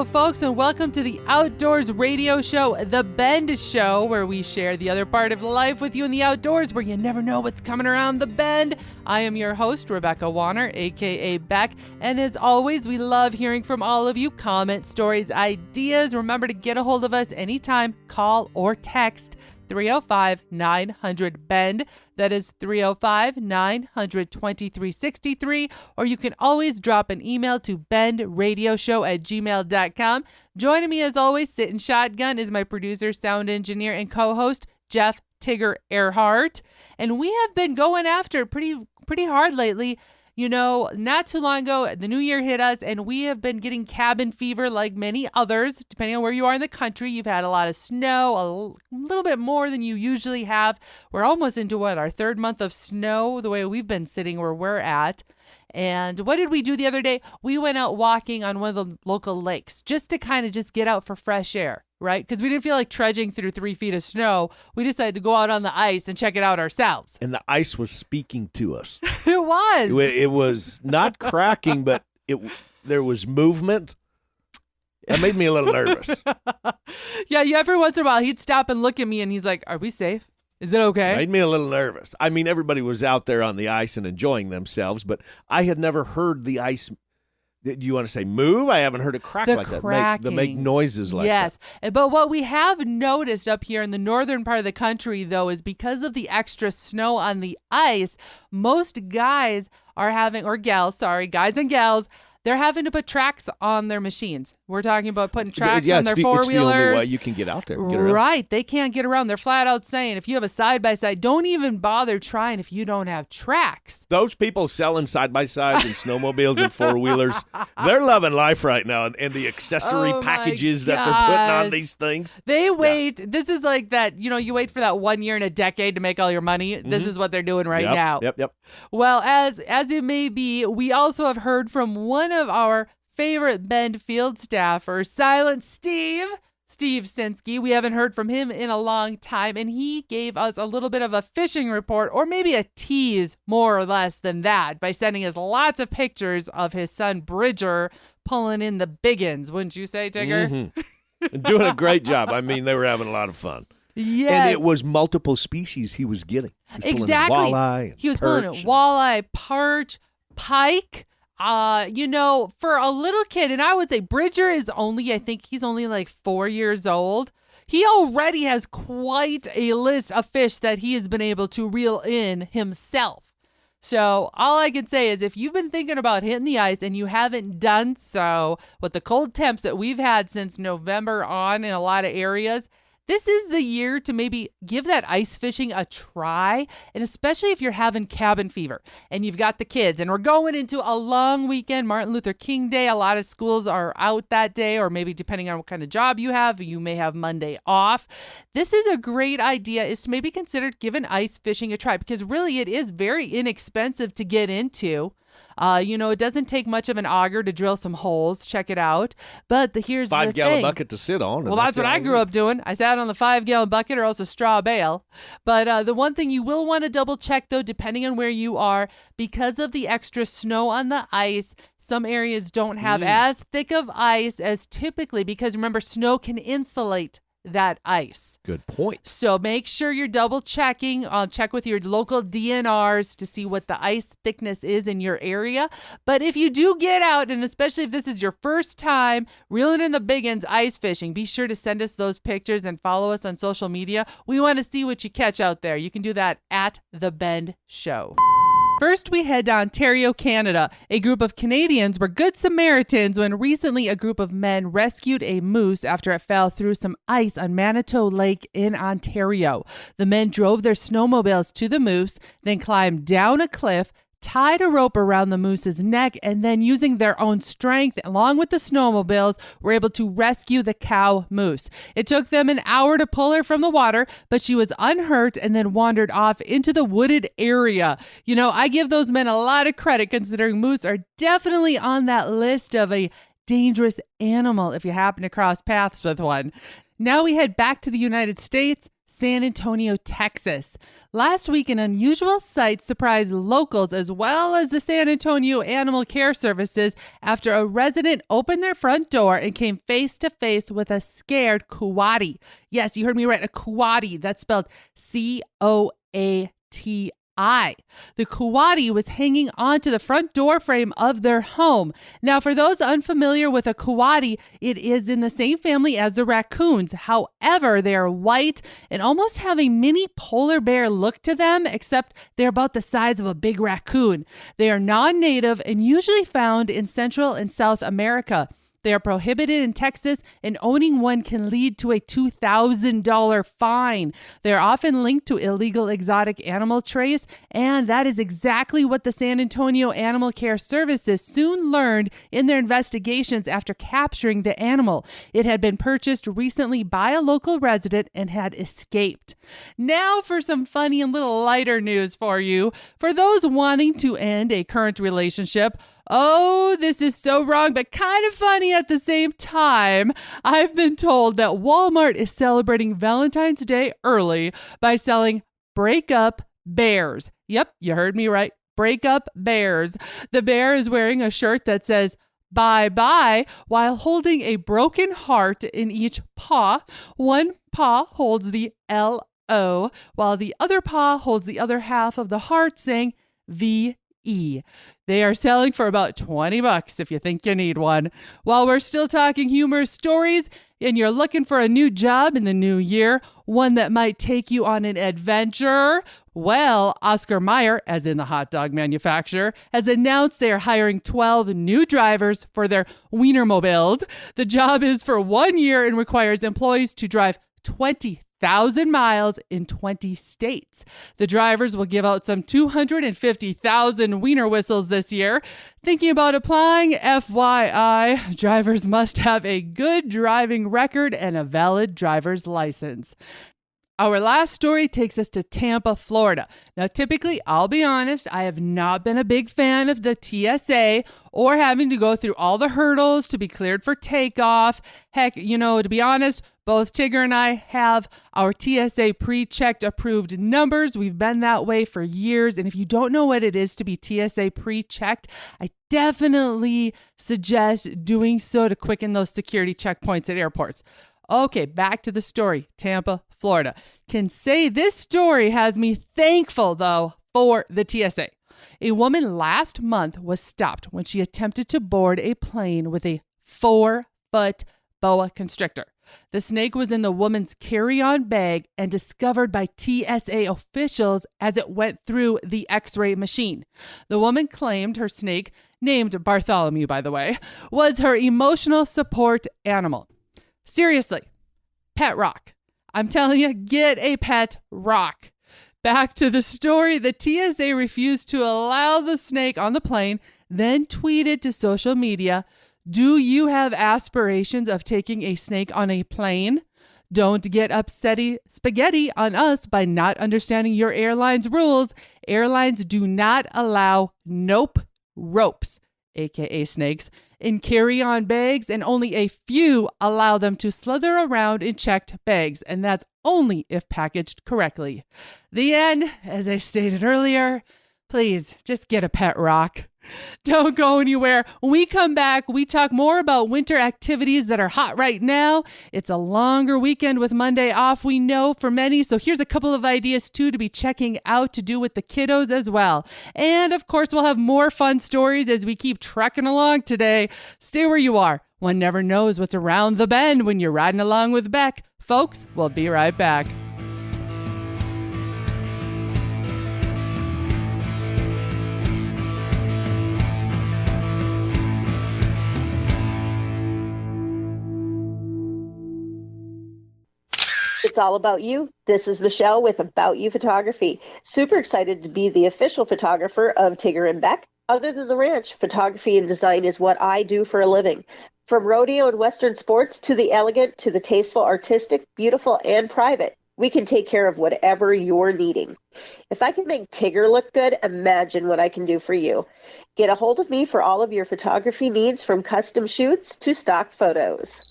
folks, and welcome to the Outdoors radio show, The Bend Show, where we share the other part of life with you in the outdoors, where you never know what's coming around the bend. I am your host, Rebecca Warner, aka Beck, and as always, we love hearing from all of you. Comments, stories, ideas. Remember to get a hold of us anytime. Call or text 305-900-BEND. That is 305-900-2363. Or you can always drop an email to bendradioshow@gmail.com. Joining me as always, sitting shotgun, is my producer, sound engineer, and co-host, Jeff Tigger Earhart. And we have been going after it pretty hard lately. You know, not too long ago, the new year hit us, and we have been getting cabin fever like many others. Depending on where you are in the country, you've had a lot of snow, a little bit more than you usually have. We're almost into, our third month of snow, the way we've been sitting where we're at. And what did we do the other day? We went out walking on one of the local lakes just to kind of just get out for fresh air, right? Because we didn't feel like trudging through 3 feet of snow. We decided to go out on the ice and check it out ourselves. And the ice was speaking to us. It was. It was not cracking, but there was movement. That made me a little nervous. Yeah, every once in a while he'd stop and look at me and he's like, "Are we safe? Is it okay?" Made me a little nervous. I mean, everybody was out there on the ice and enjoying themselves, but I had never heard the ice. Do you want to say move? I haven't heard it crack like that. Make noises like that. Yes. But what we have noticed up here in the northern part of the country, though, is because of the extra snow on the ice, most guys are having, or gals, guys and gals, they're having to put tracks on their machines. We're talking about putting tracks on their four-wheelers. It's the only way you can get out there. Get around. Right. They can't get around. They're flat out saying, if you have a side-by-side, don't even bother trying if you don't have tracks. Those people selling side-by-sides and snowmobiles and four-wheelers, they're loving life right now. And the accessory packages that they're putting on these things. They wait. Yeah. This is like that, you wait for that 1 year in a decade to make all your money. Mm-hmm. This is what they're doing right now. Yep. Well, as it may be, we also have heard from one of our favorite Bend field staffers, Silent Steve Senske. We haven't heard from him in a long time, and he gave us a little bit of a fishing report, or maybe a tease, more or less than that, by sending us lots of pictures of his son Bridger pulling in the biggins, wouldn't you say, Tigger? Mm-hmm. Doing a great job. I mean, they were having a lot of fun. Yes. And it was multiple species he was getting. He was exactly. Pulling walleye, he was pulling walleye, perch, pike. For a little kid, and I would say Bridger is I think he's only like 4 years old. He already has quite a list of fish that he has been able to reel in himself. So all I can say is, if you've been thinking about hitting the ice and you haven't done so with the cold temps that we've had since November on in a lot of areas, this is the year to maybe give that ice fishing a try, and especially if you're having cabin fever and you've got the kids, and we're going into a long weekend, Martin Luther King Day. A lot of schools are out that day, or maybe depending on what kind of job you have, you may have Monday off. This is a great idea, is to maybe consider giving ice fishing a try, because really it is very inexpensive to get into. It doesn't take much of an auger to drill some holes. Check it out. But here's the thing. 5-gallon bucket to sit on. Well, that's what I grew up doing. I sat on the 5-gallon bucket, or else a straw bale. But the one thing you will want to double check, though, depending on where you are, because of the extra snow on the ice, some areas don't have as thick of ice as typically, because remember, snow can insulate that ice. Good point. So make sure you're double checking. Check with your local DNRs to see what the ice thickness is in your area. But if you do get out, and especially if this is your first time reeling in the biggins ice fishing, be sure to send us those pictures and follow us on social media. We want to see what you catch out there. You can do that at The Bend Show. First, we head to Ontario, Canada. A group of Canadians were good Samaritans when recently a group of men rescued a moose after it fell through some ice on Manitou Lake in Ontario. The men drove their snowmobiles to the moose, then climbed down a cliff, tied a rope around the moose's neck, and then using their own strength along with the snowmobiles were able to rescue the cow moose. It took them an hour to pull her from the water, but she was unhurt and then wandered off into the wooded area. I give those men a lot of credit, considering moose are definitely on that list of a dangerous animal if you happen to cross paths with one. Now we head back to the United States. San Antonio, Texas. Last week, an unusual sight surprised locals as well as the San Antonio Animal Care Services after a resident opened their front door and came face to face with a scared coati. Yes, you heard me right, a coati. That's spelled Coati. The coati was hanging onto the front door frame of their home. Now, for those unfamiliar with a coati, it is in the same family as the raccoons. However, they are white and almost have a mini polar bear look to them, except they're about the size of a big raccoon. They are non-native and usually found in Central and South America. They are prohibited in Texas, and owning one can lead to a $2,000 fine. They are often linked to illegal exotic animal trace, and that is exactly what the San Antonio Animal Care Services soon learned in their investigations after capturing the animal. It had been purchased recently by a local resident and had escaped. Now for some funny and little lighter news for you. For those wanting to end a current relationship, oh, this is so wrong, but kind of funny at the same time. I've been told that Walmart is celebrating Valentine's Day early by selling breakup bears. Yep, you heard me right. Breakup bears. The bear is wearing a shirt that says bye-bye while holding a broken heart in each paw. One paw holds the L-O, while the other paw holds the other half of the heart saying V-E. They are selling for about $20 if you think you need one. While we're still talking humorous stories and you're looking for a new job in the new year, one that might take you on an adventure, well, Oscar Mayer, as in the hot dog manufacturer, has announced they are hiring 12 new drivers for their Wienermobiles. The job is for 1 year and requires employees to drive 20,000 miles in 20 states. The drivers will give out some 250,000 wiener whistles this year. Thinking about applying? FYI, drivers must have a good driving record and a valid driver's license. Our last story takes us to Tampa, Florida. Now, typically, I'll be honest, I have not been a big fan of the TSA or having to go through all the hurdles to be cleared for takeoff. Heck, to be honest, both Tigger and I have our TSA pre-checked approved numbers. We've been that way for years. And if you don't know what it is to be TSA pre-checked, I definitely suggest doing so to quicken those security checkpoints at airports. Okay, back to the story. Tampa, Florida. Can say this story has me thankful, though, for the TSA. A woman last month was stopped when she attempted to board a plane with a 4-foot boa constrictor. The snake was in the woman's carry-on bag and discovered by TSA officials as it went through the X-ray machine. The woman claimed her snake, named Bartholomew, by the way, was her emotional support animal. Seriously, pet rock. I'm telling you, get a pet rock. Back to the story. The TSA refused to allow the snake on the plane, then tweeted to social media, "Do you have aspirations of taking a snake on a plane? Don't get upsetty spaghetti on us by not understanding your airline's rules. Airlines do not allow ropes, aka snakes, in carry-on bags, and only a few allow them to slither around in checked bags, and that's only if packaged correctly." The end, as I stated earlier, please just get a pet rock. Don't go anywhere. When we come back, we talk more about winter activities that are hot right now. It's a longer weekend with Monday off, we know, for many. So here's a couple of ideas, too, to be checking out to do with the kiddos as well. And, of course, we'll have more fun stories as we keep trekking along today. Stay where you are. One never knows what's around the bend when you're riding along with Beck. Folks, we'll be right back. It's all about you. This is Michelle with About You Photography. Super excited to be the official photographer of Tigger and Beck. Other than the ranch, photography and design is what I do for a living. From rodeo and Western sports to the elegant to the tasteful, artistic, beautiful, and private, we can take care of whatever you're needing. If I can make Tigger look good, imagine what I can do for you. Get a hold of me for all of your photography needs, from custom shoots to stock photos.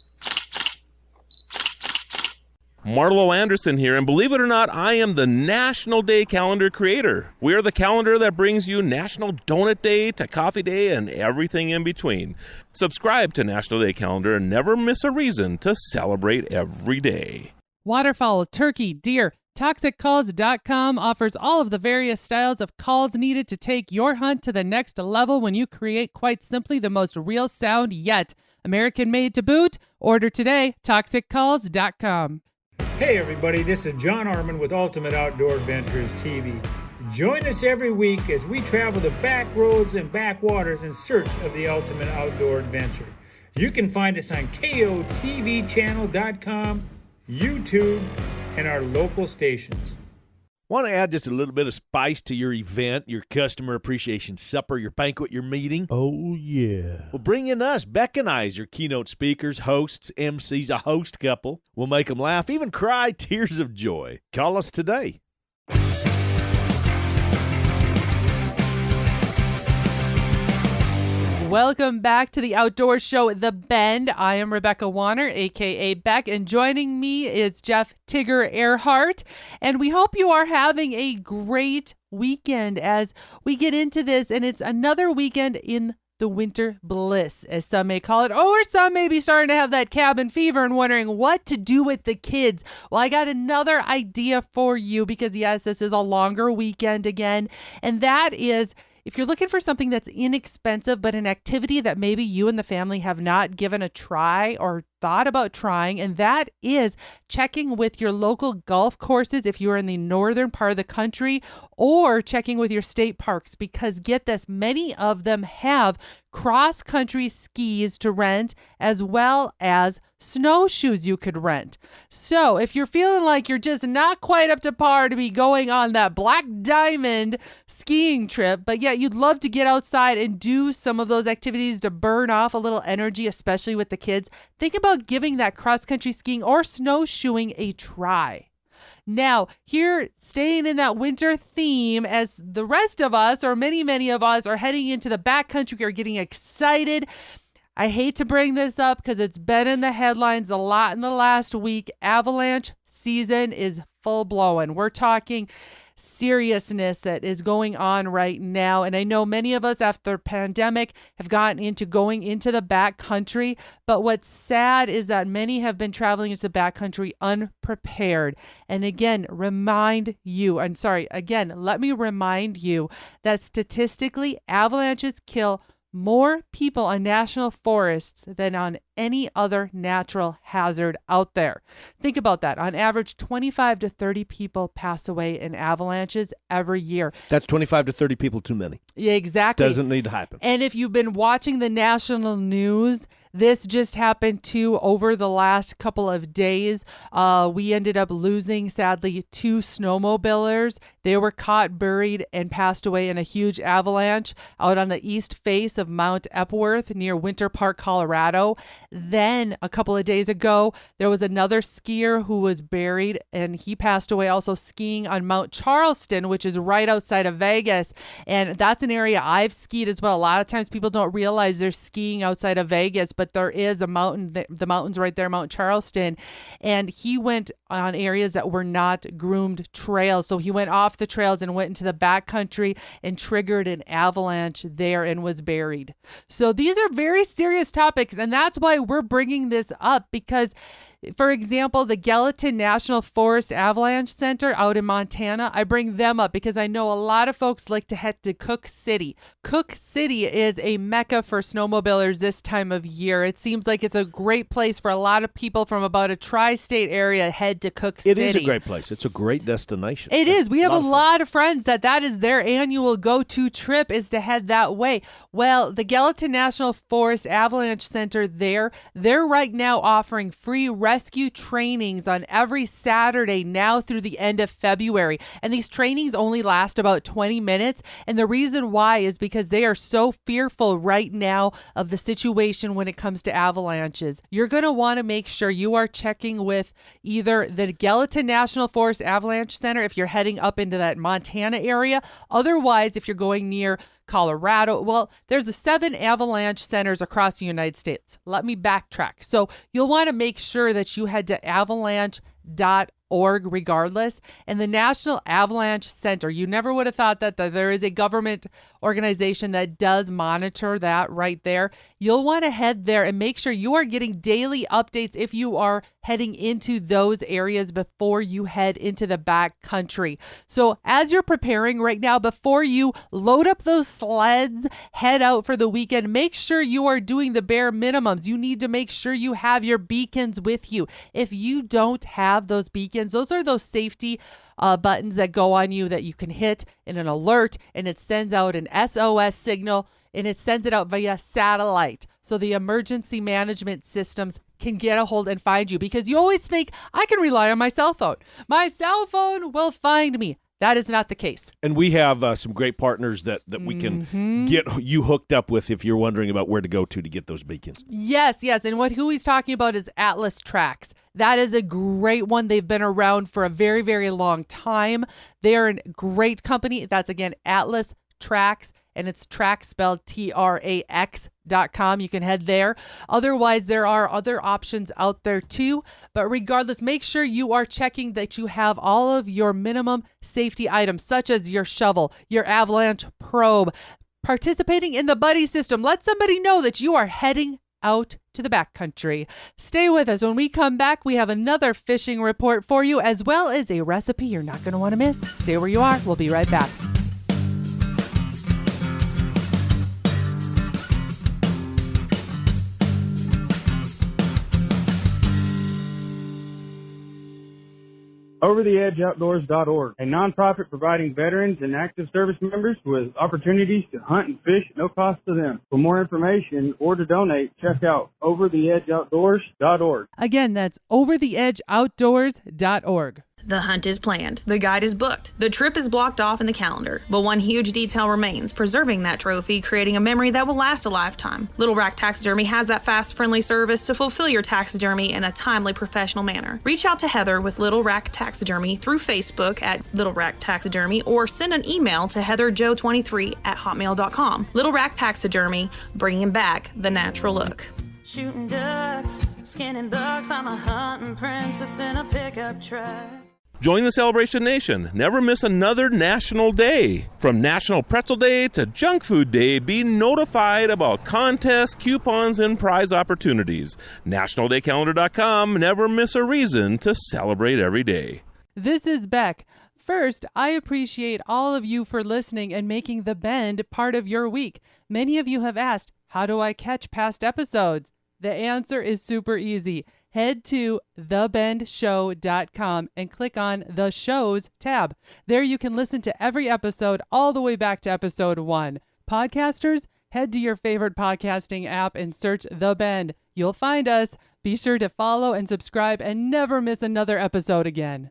Marlo Anderson here, and believe it or not, I am the National Day Calendar creator. We are the calendar that brings you National Donut Day to Coffee Day and everything in between. Subscribe to National Day Calendar and never miss a reason to celebrate every day. Waterfowl, turkey, deer. ToxicCalls.com offers all of the various styles of calls needed to take your hunt to the next level when you create quite simply the most real sound yet. American made to boot. Order today. ToxicCalls.com. Hey everybody, this is John Arman with Ultimate Outdoor Adventures TV. Join us every week as we travel the back roads and backwaters in search of the ultimate outdoor adventure. You can find us on KOTVchannel.com, YouTube, and our local stations. Want to add just a little bit of spice to your event, your customer appreciation supper, your banquet, your meeting? Oh, yeah. Well, bring in us, Beck and I, as your keynote speakers, hosts, MCs, a host couple. We'll make them laugh, even cry tears of joy. Call us today. Welcome back to the outdoor show, The Bend. I am Rebecca Warner, a.k.a. Beck, and joining me is Jeff Tigger Earhart. And we hope you are having a great weekend as we get into this, and it's another weekend in the winter bliss, as some may call it, or some may be starting to have that cabin fever and wondering what to do with the kids. Well, I got another idea for you because, yes, this is a longer weekend again, and that is, if you're looking for something that's inexpensive, but an activity that maybe you and the family have not given a try or thought about trying, and that is checking with your local golf courses if you're in the northern part of the country, or checking with your state parks, because get this, many of them have cross-country skis to rent as well as snowshoes you could rent. So if you're feeling like you're just not quite up to par to be going on that Black Diamond skiing trip, but yet you'd love to get outside and do some of those activities to burn off a little energy, especially with the kids, think about giving that cross-country skiing or snowshoeing a try. Now, here, staying in that winter theme, as the rest of us, or many of us, are heading into the backcountry, are getting excited. I hate to bring this up because it's been in the headlines a lot in the last week. Avalanche season is full blowing. We're talking seriousness that is going on right now. And I know many of us after pandemic have gotten into going into the backcountry, but what's sad is that many have been traveling into the backcountry unprepared. And again, let me remind you that statistically, avalanches kill more people on national forests than on any other natural hazard out there. Think about that. On average, 25 to 30 people pass away in avalanches every year. That's 25 to 30 people too many. Yeah, exactly. Doesn't need to happen. And if you've been watching the national news, this just happened too over the last couple of days. We ended up losing, sadly, 2 snowmobilers. They were caught buried and passed away in a huge avalanche out on the east face of Mount Epworth near Winter Park, Colorado. Then a couple of days ago, there was another skier who was buried and he passed away also skiing on Mount Charleston, which is right outside of Vegas. And that's an area I've skied as well. A lot of times people don't realize they're skiing outside of Vegas, but there is a mountain, the mountain's right there, Mount Charleston. And he went on areas that were not groomed trails. So he went off the trails and went into the backcountry and triggered an avalanche there and was buried. So these are very serious topics. And that's why we're bringing this up, because for example, the Gallatin National Forest Avalanche Center out in Montana, I bring them up because I know a lot of folks like to head to Cook City. Cook City is a mecca for snowmobilers this time of year. It seems like it's a great place for a lot of people from about a tri-state area head to Cook City. It is a great place. It's a great destination. It is. We have a lot of friends that is their annual go-to trip is to head that way. Well, the Gallatin National Forest Avalanche Center they're right now offering free rescue trainings on every Saturday now through the end of February. And these trainings only last about 20 minutes. And the reason why is because they are so fearful right now of the situation when it comes to avalanches. You're going to want to make sure you are checking with either the Gallatin National Forest Avalanche Center if you're heading up into that Montana area. Otherwise, if you're going near Colorado, well, there's 7 avalanche centers across the United States. Let me backtrack. So you'll want to make sure that you head to avalanche.org regardless, and the National Avalanche Center. You never would have thought that there is a government organization that does monitor that right there. You'll want to head there and make sure you are getting daily updates if you are heading into those areas before you head into the back country. So as you're preparing right now, before you load up those sleds, head out for the weekend, make sure you are doing the bare minimums. You need to make sure you have your beacons with you. If you don't have those beacons, those are those safety buttons that go on you that you can hit in an alert, and it sends out an SOS signal, and it sends it out via satellite. So the emergency management systems can get a hold and find you, because you always think, I can rely on my cell phone. My cell phone will find me. That is not the case. And we have some great partners that we can get you hooked up with if you're wondering about where to go to get those beacons. Yes. And who he's talking about is Atlas Tracks. That is a great one. They've been around for a very, very long time. They are a great company. That's, again, Atlas Tracks, and it's track spelled TRAX.com. You can head there. Otherwise, there are other options out there too. But regardless, make sure you are checking that you have all of your minimum safety items, such as your shovel, your avalanche probe, participating in the buddy system. Let somebody know that you are heading out to the backcountry. Stay with us. When we come back, we have another fishing report for you, as well as a recipe you're not going to want to miss. Stay where you are. We'll be right back. OverTheEdgeOutdoors.org, a nonprofit providing veterans and active service members with opportunities to hunt and fish at no cost to them. For more information or to donate, check out OverTheEdgeOutdoors.org. Again, that's OverTheEdgeOutdoors.org. The hunt is planned. The guide is booked. The trip is blocked off in the calendar. But one huge detail remains, preserving that trophy, creating a memory that will last a lifetime. Little Rack Taxidermy has that fast, friendly service to fulfill your taxidermy in a timely, professional manner. Reach out to Heather with Little Rack Taxidermy through Facebook at Little Rack Taxidermy, or send an email to heatherjoe23@hotmail.com. Little Rack Taxidermy, bringing back the natural look. Shooting ducks, skinning bucks, I'm a hunting princess in a pickup truck. Join the Celebration Nation. Never miss another National Day. From National Pretzel Day to Junk Food Day, be notified about contests, coupons, and prize opportunities. NationalDayCalendar.com. Never miss a reason to celebrate every day. This is Beck. First, I appreciate all of you for listening and making The Bend part of your week. Many of you have asked, how do I catch past episodes? The answer is super easy. Head to thebendshow.com and click on the Shows tab. There you can listen to every episode all the way back to episode 1. Podcasters, head to your favorite podcasting app and search The Bend. You'll find us. Be sure to follow and subscribe and never miss another episode again.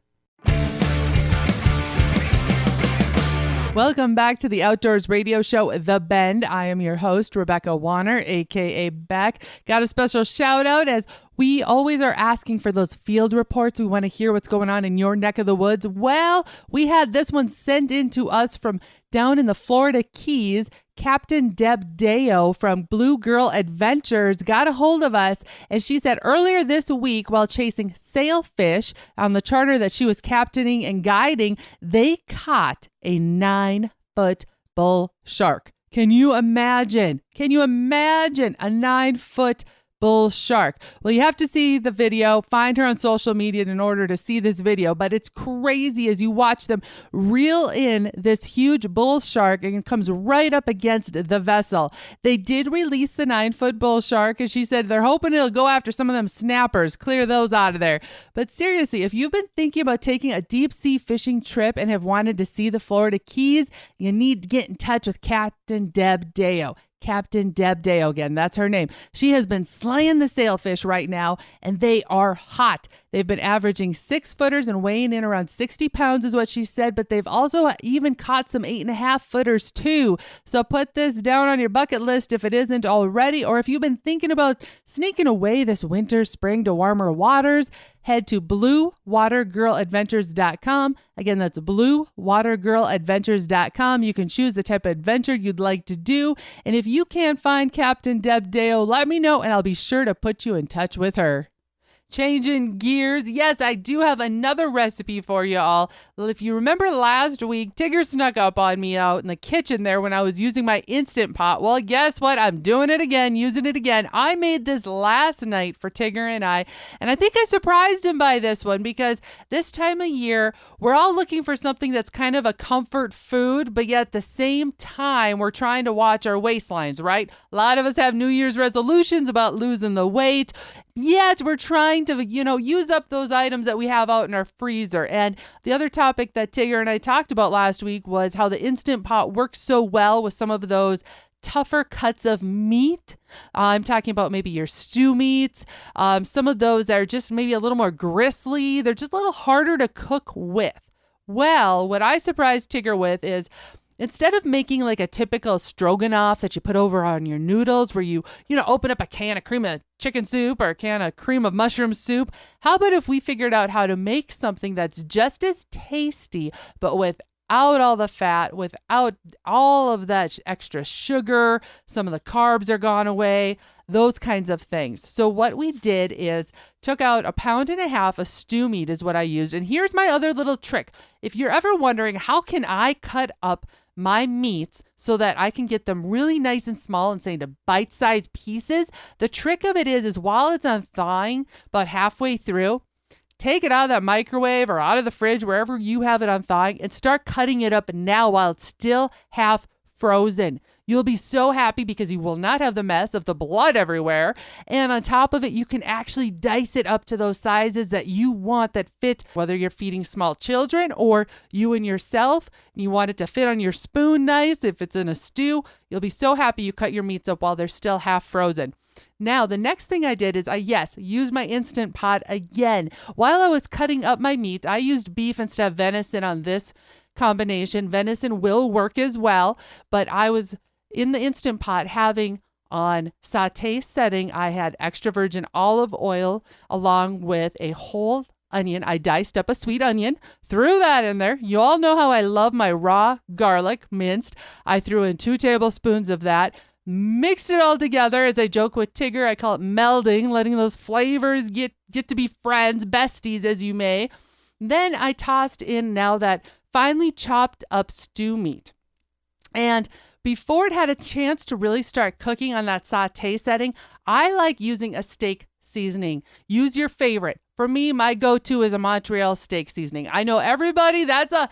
Welcome back to the Outdoors Radio Show, The Bend. I am your host, Rebecca Warner, a.k.a. Beck. Got a special shout out as we always are asking for those field reports. We want to hear what's going on in your neck of the woods. Well, we had this one sent in to us from down in the Florida Keys. Captain Deb Deo from Blue Girl Adventures got a hold of us, and she said earlier this week, while chasing sailfish on the charter that she was captaining and guiding, they caught a 9-foot bull shark. Can you imagine? A 9-foot bull shark? Well, you have to see the video. Find her on social media in order to see this video, but it's crazy as you watch them reel in this huge bull shark, and it comes right up against the vessel. They did release the 9-foot bull shark, and she said they're hoping it'll go after some of them snappers, clear those out of there. But seriously, if you've been thinking about taking a deep sea fishing trip and have wanted to see the Florida Keys, you need to get in touch with Captain Deb Deo. Captain Deb Deo, again, that's her name. She has been slaying the sailfish right now, and they are hot. They've been averaging 6-footers and weighing in around 60 pounds is what she said, but they've also even caught some 8.5-footers too. So put this down on your bucket list if it isn't already, or if you've been thinking about sneaking away this winter, spring to warmer waters, head to bluewatergirladventures.com. Again, that's bluewatergirladventures.com. You can choose the type of adventure you'd like to do. And if you can't find Captain Deb Deo, let me know and I'll be sure to put you in touch with her. changing gears. Yes, I do have another recipe for you all. Well, if you remember last week, Tigger snuck up on me out in the kitchen there when I was using my Instant Pot. Well, guess what? I'm doing it again, using it again. I made this last night for Tigger and I think I surprised him by this one because this time of year, we're all looking for something that's kind of a comfort food, but yet at the same time, we're trying to watch our waistlines, right? A lot of us have New Year's resolutions about losing the weight, yet we're trying to, use up those items that we have out in our freezer. And the other topic that Tigger and I talked about last week was how the Instant Pot works so well with some of those tougher cuts of meat. I'm talking about maybe your stew meats. Some of those are just maybe a little more gristly. They're just a little harder to cook with. Well, what I surprised Tigger with is instead of making like a typical stroganoff that you put over on your noodles where you open up a can of cream of chicken soup or a can of cream of mushroom soup, how about if we figured out how to make something that's just as tasty, but without all the fat, without all of that extra sugar, some of the carbs are gone away, those kinds of things. So what we did is took out 1.5 pounds of stew meat is what I used. And here's my other little trick. If you're ever wondering, how can I cut up my meats so that I can get them really nice and small and say into bite-sized pieces, the trick of it is while it's on thawing, about halfway through, take it out of that microwave or out of the fridge, wherever you have it on thawing, and start cutting it up now while it's still half frozen. You'll be so happy because you will not have the mess of the blood everywhere. And on top of it, you can actually dice it up to those sizes that you want that fit, whether you're feeding small children or you and yourself. You want it to fit on your spoon nice. If it's in a stew, you'll be so happy you cut your meats up while they're still half frozen. Now, the next thing I did is I used my Instant Pot again. While I was cutting up my meat, I used beef instead of venison on this combination. Venison will work as well, but I was in the Instant Pot having on saute setting, I had extra virgin olive oil along with a whole onion. I diced up a sweet onion, threw that in there. You all know how I love my raw garlic minced. I threw in 2 tablespoons of that. Mixed it all together. As I joke with Tigger, I call it melding, letting those flavors get to be friends, besties as you may. Then I tossed in now that finely chopped up stew meat. And before it had a chance to really start cooking on that saute setting, I like using a steak seasoning. Use your favorite. For me, my go-to is a Montreal steak seasoning. I know everybody, that's a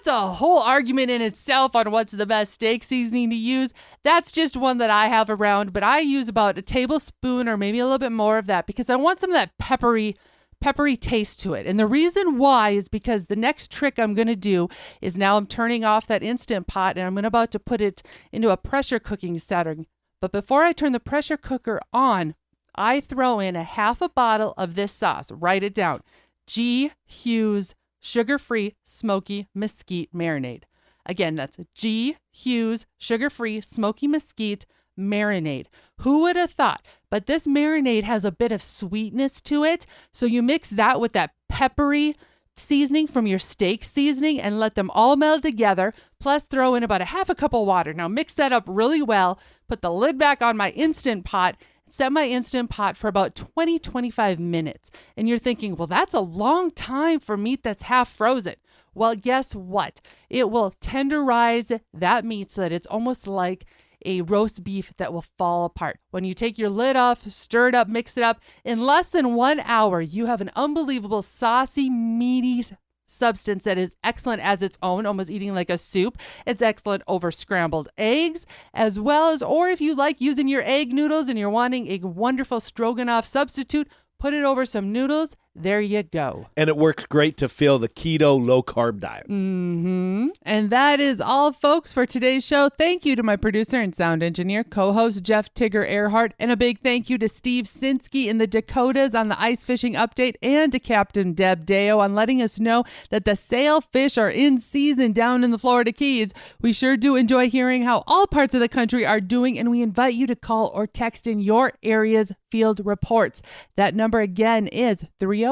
whole argument in itself on what's the best steak seasoning to use. That's just one that I have around, but I use about a tablespoon or maybe a little bit more of that because I want some of that peppery taste to it. And the reason why is because the next trick I'm going to do is now I'm turning off that Instant Pot and I'm about to put it into a pressure cooking setting. But before I turn the pressure cooker on, I throw in 1/2 bottle of this sauce. Write it down. G. Hughes Sugar-Free Smoky Mesquite Marinade. Again, that's G. Hughes Sugar-Free Smoky Mesquite Marinade. Who would have thought? But this marinade has a bit of sweetness to it. So you mix that with that peppery seasoning from your steak seasoning and let them all meld together. Plus throw in about 1/2 cup of water. Now mix that up really well. Put the lid back on my Instant Pot. Set my Instant Pot for about 20-25 minutes. And you're thinking, well, that's a long time for meat that's half frozen. Well, guess what? It will tenderize that meat so that it's almost like a roast beef that will fall apart. When you take your lid off, stir it up, mix it up, in less than 1 hour, you have an unbelievable saucy, meaty substance that is excellent as its own, almost eating like a soup. It's excellent over scrambled eggs as well as, or if you like using your egg noodles and you're wanting a wonderful stroganoff substitute, put it over some noodles. There you go. And it works great to fill the keto low-carb diet. Mm-hmm. And that is all, folks, for today's show. Thank you to my producer and sound engineer, co-host Jeff Tigger Earhart, and a big thank you to Steve Senske in the Dakotas on the ice fishing update and to Captain Deb Deo on letting us know that the sailfish are in season down in the Florida Keys. We sure do enjoy hearing how all parts of the country are doing, and we invite you to call or text in your area's field reports. That number again is 305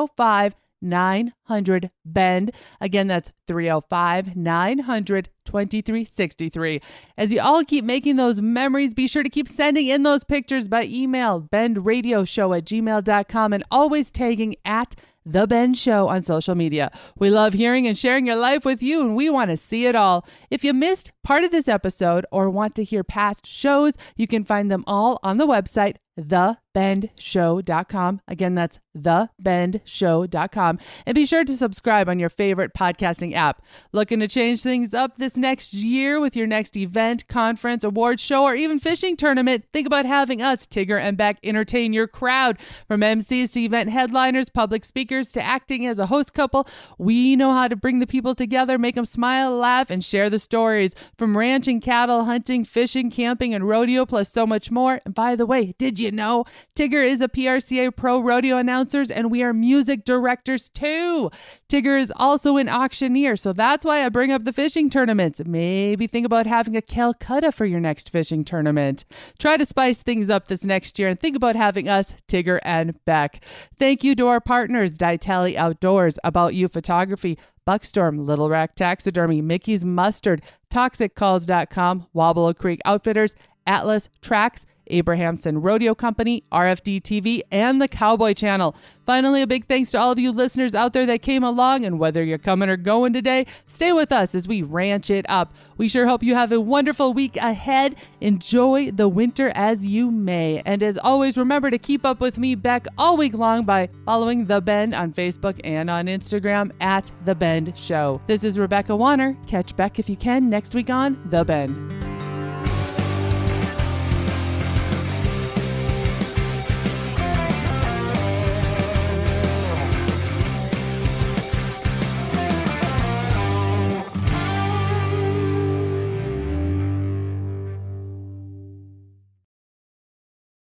305-900-BEND. Again, that's 305-900-2363. As you all keep making those memories, be sure to keep sending in those pictures by email, bendradioshow@gmail.com, and always tagging at The Ben Show on social media. We love hearing and sharing your life with you, and we want to see it all. If you missed part of this episode or want to hear past shows, you can find them all on the website, thebendshow.com. Again, that's thebendshow.com. And be sure to subscribe on your favorite podcasting app. Looking to change things up this next year with your next event, conference, award show, or even fishing tournament? Think about having us, Tigger and Beck, entertain your crowd. From MCs to event headliners, public speakers, to acting as a host couple, we know how to bring the people together, make them smile, laugh, and share the stories. From ranching, cattle, hunting, fishing, camping, and rodeo, plus so much more. And by the way, did you know Tigger is a PRCA Pro Rodeo announcers, and we are music directors too. Tigger is also an auctioneer, so that's why I bring up the fishing tournaments. Maybe think about having a Calcutta for your next fishing tournament. Try to spice things up this next year and think about having us, Tigger and Beck. Thank you to our partners, Ditali Outdoors, About You Photography, Buckstorm, Little Rack Taxidermy, Mickey's Mustard, ToxicCalls.com, Wobble Creek Outfitters, Atlas Tracks, Abrahamson Rodeo Company, RFD TV, and the Cowboy Channel. Finally, a big thanks to all of you listeners out there that came along, and whether you're coming or going today, stay with us as we ranch it up. We sure hope you have a wonderful week ahead. Enjoy the winter as you may. And as always, remember to keep up with me, Beck, all week long by following The Bend on Facebook and on Instagram at The Bend Show. This is Rebecca Warner. Catch Beck if you can next week on The Bend.